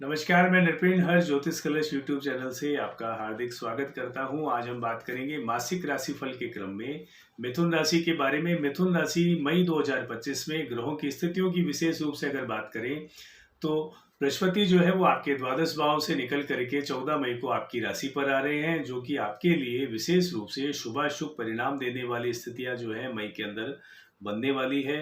नमस्कार, मैं नृपेंद्र हर ज्योतिष कलश यूट्यूब चैनल से आपका हार्दिक स्वागत करता हूं। आज हम बात करेंगे मासिक राशिफल के क्रम में मिथुन राशि के बारे में। मिथुन राशि मई 2025 में ग्रहों की स्थितियों की विशेष रूप से अगर बात करें तो बृहस्पति जो है वो आपके द्वादश भाव से निकल करके 14 मई को आपकी राशि पर आ रहे हैं, जो कि आपके लिए विशेष रूप से शुभाशुभ परिणाम देने वाली स्थितियां जो है मई के अंदर बनने वाली है।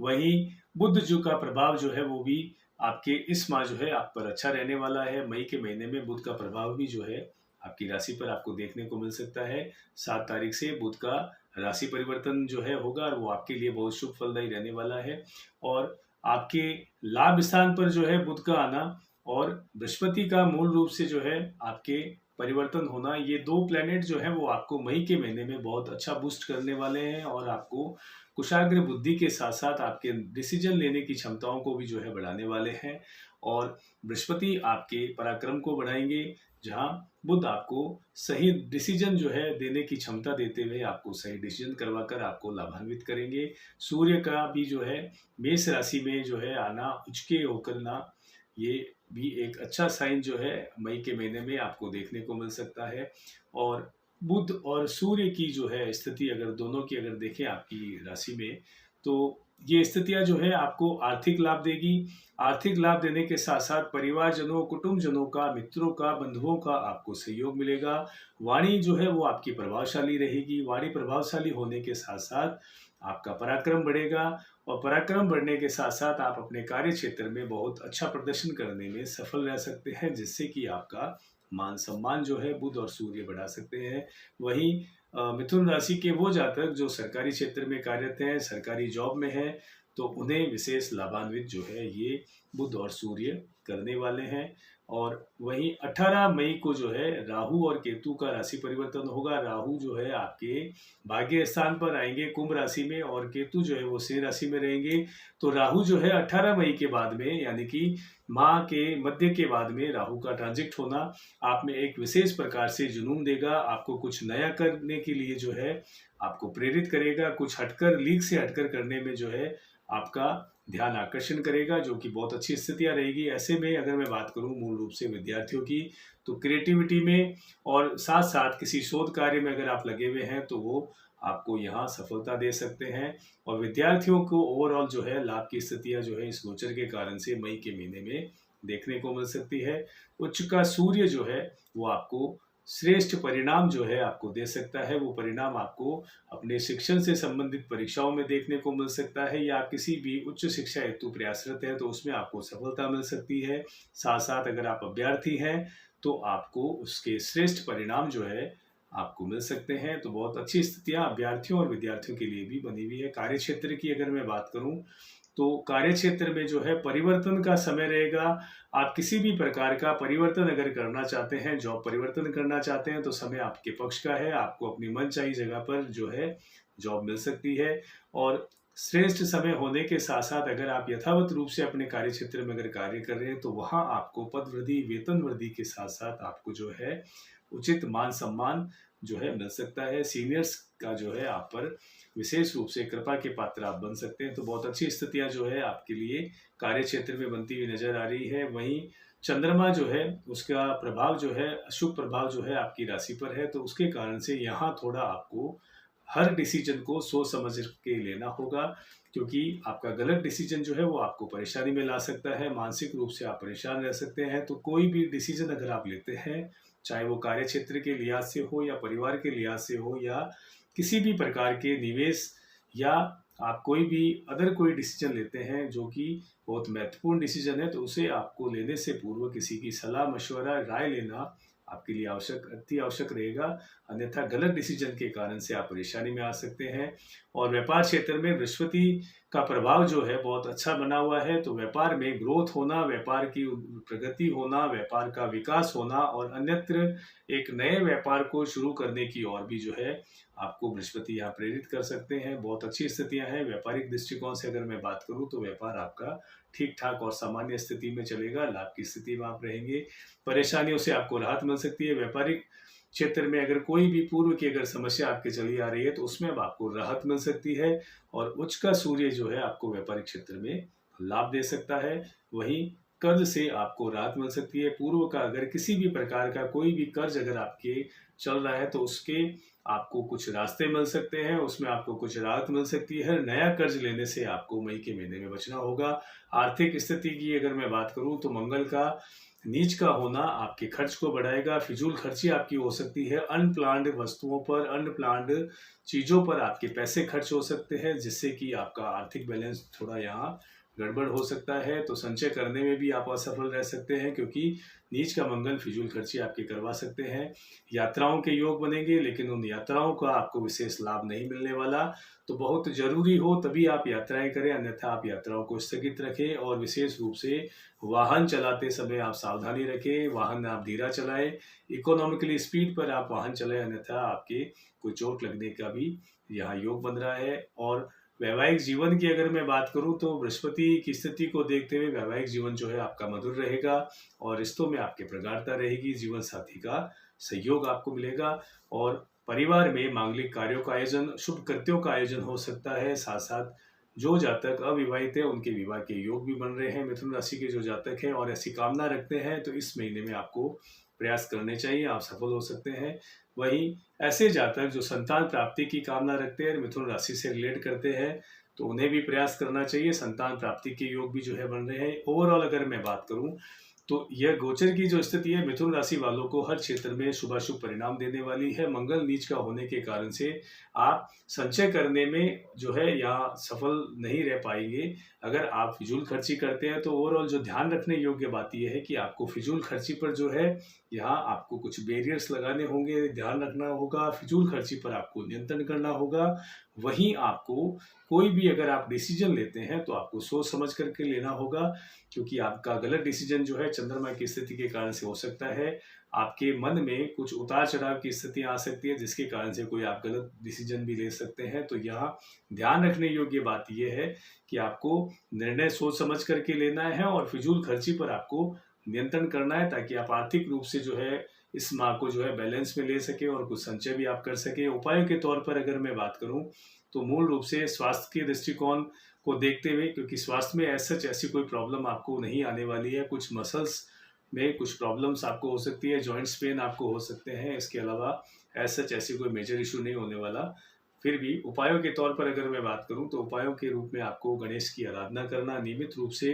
वहीं बुध जो का प्रभाव जो है वो भी आपके इस माह जो है आप पर अच्छा रहने वाला है। मई के महीने में बुध का प्रभाव भी जो है आपकी राशि पर आपको देखने को मिल सकता है। 7 तारीख से बुध का राशि परिवर्तन जो है होगा और वो आपके लिए बहुत शुभ फलदायी रहने वाला है। और आपके लाभ स्थान पर जो है बुध का आना और बृहस्पति का मूल रूप से जो है आपके परिवर्तन होना, ये दो प्लैनेट जो है वो आपको मई के महीने में बहुत अच्छा बूस्ट करने वाले हैं और आपको कुशाग्र बुद्धि के साथ साथ आपके डिसीजन लेने की क्षमताओं को भी जो है बढ़ाने वाले हैं। और बृहस्पति आपके पराक्रम को बढ़ाएंगे, जहां बुध आपको सही डिसीजन जो है देने की क्षमता देते हुए आपको सही डिसीजन करवाकर आपको लाभान्वित करेंगे। सूर्य का भी जो है मेष राशि में जो है आना, उच्च के होकर ना, ये भी एक अच्छा साइन जो है मई के महीने में आपको देखने को मिल सकता है। और बुध और सूर्य की जो है स्थिति अगर दोनों की अगर देखें आपकी राशि में, तो ये स्थितियां जो है आपको आर्थिक लाभ देगी। आर्थिक लाभ देने के साथ साथ परिवारजनों, कुटुंबजनों का, मित्रों का, बंधुओं का आपको सहयोग मिलेगा। वाणी जो है वो आपकी प्रभावशाली रहेगी। वाणी प्रभावशाली होने के साथ साथ आपका पराक्रम बढ़ेगा और पराक्रम बढ़ने के साथ साथ आप अपने कार्य क्षेत्र में बहुत अच्छा प्रदर्शन करने में सफल रह सकते हैं, जिससे कि आपका मान सम्मान जो है बुध और सूर्य बढ़ा सकते हैं। वहीं मिथुन राशि के वो जातक जो सरकारी क्षेत्र में कार्यरत हैं, सरकारी जॉब में हैं, तो उन्हें विशेष लाभान्वित जो है ये बुध और सूर्य करने वाले हैं। और वहीं 18 मई को जो है राहु और केतु का राशि परिवर्तन होगा। राहु जो है आपके भाग्य स्थान पर आएंगे कुंभ राशि में और केतु जो है वो सिंह राशि में रहेंगे। तो राहु जो है 18 मई के बाद में, यानी कि माह के मध्य के बाद में राहु का ट्रांजिट होना आप में एक विशेष प्रकार से जुनून देगा। आपको कुछ नया करने के लिए जो है आपको प्रेरित करेगा। कुछ हटकर, लीक से हटकर करने में जो है आपका ध्यान आकर्षण करेगा, जो कि बहुत अच्छी स्थितियां रहेगी। ऐसे में अगर मैं बात करूं मूल रूप से विद्यार्थियों की, तो क्रिएटिविटी में और साथ साथ किसी शोध कार्य में अगर आप लगे हुए हैं तो वो आपको यहाँ सफलता दे सकते हैं। और विद्यार्थियों को ओवरऑल जो है लाभ की स्थितियां जो है इस गोचर के कारण से मई के महीने में देखने को मिल सकती है। उच्च का सूर्य जो है वो आपको श्रेष्ठ परिणाम जो है आपको दे सकता है। वो परिणाम आपको अपने शिक्षण से संबंधित परीक्षाओं में देखने को मिल सकता है, या किसी भी उच्च शिक्षा हेतु प्रयासरत है तो उसमें आपको सफलता मिल सकती है। साथ साथ अगर आप अभ्यर्थी हैं तो आपको उसके श्रेष्ठ परिणाम जो है आपको मिल सकते हैं। तो बहुत अच्छी स्थितियां अभ्यर्थियों और विद्यार्थियों के लिए भी बनी हुई है। कार्य क्षेत्र की अगर मैं बात करूं तो कार्य क्षेत्र में जो है परिवर्तन का समय रहेगा। आप किसी भी प्रकार का परिवर्तन अगर करना चाहते हैं, जॉब परिवर्तन करना चाहते हैं, तो समय आपके पक्ष का है। आपको अपनी मनचाही जगह पर जो है जॉब मिल सकती है। और श्रेष्ठ समय होने के साथ साथ अगर आप यथावत रूप से अपने कार्य क्षेत्र में अगर कार्य कर रहे हैं तो वहां आपको पद वृद्धि, वेतन वृद्धि के साथ साथ आपको जो है उचित मान सम्मान जो है मिल सकता है। सीनियर्स का जो है आप पर विशेष रूप से कृपा के पात्र आप बन सकते हैं। तो बहुत अच्छी स्थितियां जो है आपके लिए कार्य क्षेत्र में बनती हुई नजर आ रही है। वहीं चंद्रमा जो है उसका प्रभाव जो है, अशुभ प्रभाव जो है आपकी राशि पर है, तो उसके कारण से यहाँ थोड़ा आपको हर डिसीजन को सोच समझ के लेना होगा, क्योंकि आपका गलत डिसीजन जो है वो आपको परेशानी में ला सकता है। मानसिक रूप से आप परेशान रह सकते हैं। तो कोई भी डिसीजन अगर आप लेते हैं, चाहे वो कार्य क्षेत्र के लिहाज से हो या परिवार के लिहाज से हो या किसी भी प्रकार के निवेश, या आप कोई भी अदर कोई डिसीजन लेते हैं जो कि बहुत महत्वपूर्ण डिसीजन है, तो उसे आपको लेने से पूर्व किसी की सलाह मशवरा, राय लेना आपके लिए अति आवश्यक रहेगा। अन्यथा गलत डिसीजन के कारण से आप परेशानी में आ सकते हैं। और व्यापार क्षेत्र में बृहस्पति का प्रभाव जो है बहुत अच्छा बना हुआ है, तो व्यापार में ग्रोथ होना, व्यापार की प्रगति होना, व्यापार का विकास होना और अन्यत्र एक नए व्यापार को शुरू करने की ओर भी जो है आपको बृहस्पति यहाँ प्रेरित कर सकते हैं। बहुत अच्छी स्थितियां हैं। व्यापारिक दृष्टिकोण से अगर मैं बात करूं तो व्यापार आपका ठीक ठाक और सामान्य स्थिति में चलेगा। लाभ की स्थिति में आप रहेंगे। परेशानियों से आपको राहत मिल सकती है। व्यापारिक क्षेत्र में अगर कोई भी पूर्व की अगर समस्या आपके चली आ रही है तो उसमें अब आपको राहत मिल सकती है। और उच्च का सूर्य जो है आपको व्यापारिक क्षेत्र में लाभ दे सकता है। वहीं कर्ज से आपको राहत मिल सकती है। पूर्व का अगर किसी भी प्रकार का कोई भी कर्ज अगर आपके चल रहा है तो उसके आपको कुछ रास्ते मिल सकते हैं, उसमें आपको कुछ राहत मिल सकती है। नया कर्ज लेने से आपको मई के महीने में बचना होगा। आर्थिक स्थिति की अगर मैं बात करूं तो मंगल का नीच का होना आपके खर्च को बढ़ाएगा। फिजूल खर्ची आपकी हो सकती है। अनप्लान्ड वस्तुओं पर, अनप्लान्ड चीज़ों पर आपके पैसे खर्च हो सकते हैं, जिससे कि आपका आर्थिक बैलेंस थोड़ा यहाँ गड़बड़ हो सकता है। तो संचय करने में भी आप असफल रह सकते हैं, क्योंकि नीच का मंगल फिजूल खर्ची आपके करवा सकते हैं। यात्राओं के योग बनेंगे, लेकिन उन यात्राओं का आपको विशेष लाभ नहीं मिलने वाला। तो बहुत जरूरी हो तभी आप यात्राएं करें, अन्यथा आप यात्राओं को स्थगित रखें। और विशेष रूप से वाहन चलाते समय आप सावधानी रखें, वाहन आप धीरा चलाएं, इकोनॉमिकली स्पीड पर आप वाहन चलाएं, अन्यथा आपके कोई चोट लगने का भी यहाँ योग बन रहा है। और वैवाहिक जीवन की अगर मैं बात करूं तो बृहस्पति की स्थिति को देखते हुए वैवाहिक जीवन जो है आपका मधुर रहेगा और रिश्तों में आपके प्रगाढ़ता रहेगी। जीवन साथी का सहयोग आपको मिलेगा और परिवार में मांगलिक कार्यों का आयोजन, शुभ कृत्यों का आयोजन हो सकता है। साथ साथ जो जातक अविवाहित है उनके विवाह के योग भी बन रहे हैं। मिथुन राशि के जो जातक हैं और ऐसी कामना रखते हैं तो इस महीने में आपको प्रयास करने चाहिए, आप सफल हो सकते हैं। वहीं ऐसे जातक जो संतान प्राप्ति की कामना रखते हैं, मिथुन राशि से रिलेट करते हैं, तो उन्हें भी प्रयास करना चाहिए। संतान प्राप्ति के योग भी जो है बन रहे हैं। ओवरऑल अगर मैं बात करूं तो यह गोचर की जो स्थिति है मिथुन राशि वालों को हर क्षेत्र में शुभाशुभ परिणाम देने वाली है। मंगल नीच का होने के कारण से आप संचय करने में जो है यहाँ सफल नहीं रह पाएंगे। अगर आप फिजूल खर्ची करते हैं तो ओवरऑल जो ध्यान रखने योग्य बात यह है कि आपको फिजूल खर्ची पर जो है यहाँ आपको कुछ बैरियर्स लगाने होंगे, ध्यान रखना होगा। फिजूल खर्ची पर आपको नियंत्रण करना होगा। वहीं आपको कोई भी अगर आप डिसीजन लेते हैं तो आपको सोच समझ करके लेना होगा, क्योंकि आपका गलत डिसीजन जो है चंद्रमा की स्थिति के कारण से हो सकता है। आपके मन में कुछ उतार चढ़ाव की स्थिति आ सकती है, जिसके कारण से कोई आप गलत डिसीजन भी ले सकते हैं। तो यहाँ ध्यान रखने योग्य बात यह है कि आपको निर्णय सोच समझ करके लेना है और फिजूल खर्ची पर आपको नियंत्रण करना है, ताकि आप आर्थिक रूप से जो है इस माह को जो है बैलेंस में ले सके और कुछ संचय भी आप कर सके। उपायों के तौर पर अगर मैं बात करूं तो मूल रूप से स्वास्थ्य के दृष्टिकोण को देखते हुए, क्योंकि स्वास्थ्य में ऐसी कोई प्रॉब्लम आपको नहीं आने वाली है। कुछ मसल्स में कुछ प्रॉब्लम्स आपको हो सकती है, जॉइंट्स पेन आपको हो सकते हैं। इसके अलावा ऐसी कोई मेजर इशू नहीं होने वाला। फिर भी उपायों के तौर पर अगर मैं बात करूं तो उपायों के रूप में आपको गणेश की आराधना करना, नियमित रूप से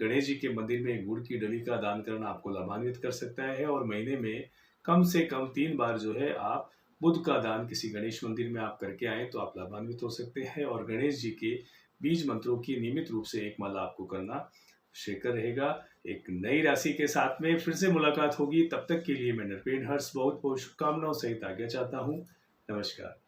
गणेश जी के मंदिर में गुड़ की डली का दान करना आपको लाभान्वित कर सकता है। और महीने में कम से कम 3 बार जो है आप बुध का दान किसी गणेश मंदिर में आप करके आए तो आप लाभान्वित हो सकते हैं। और गणेश जी के बीज मंत्रों की नियमित रूप से एक माला आपको करना शेखर रहेगा। एक नई राशि के साथ में फिर से मुलाकात होगी। तब तक के लिए मैं नरपेन हर्ष बहुत बहुत शुभकामनाओं सहित आज्ञा चाहता हूँ। नमस्कार।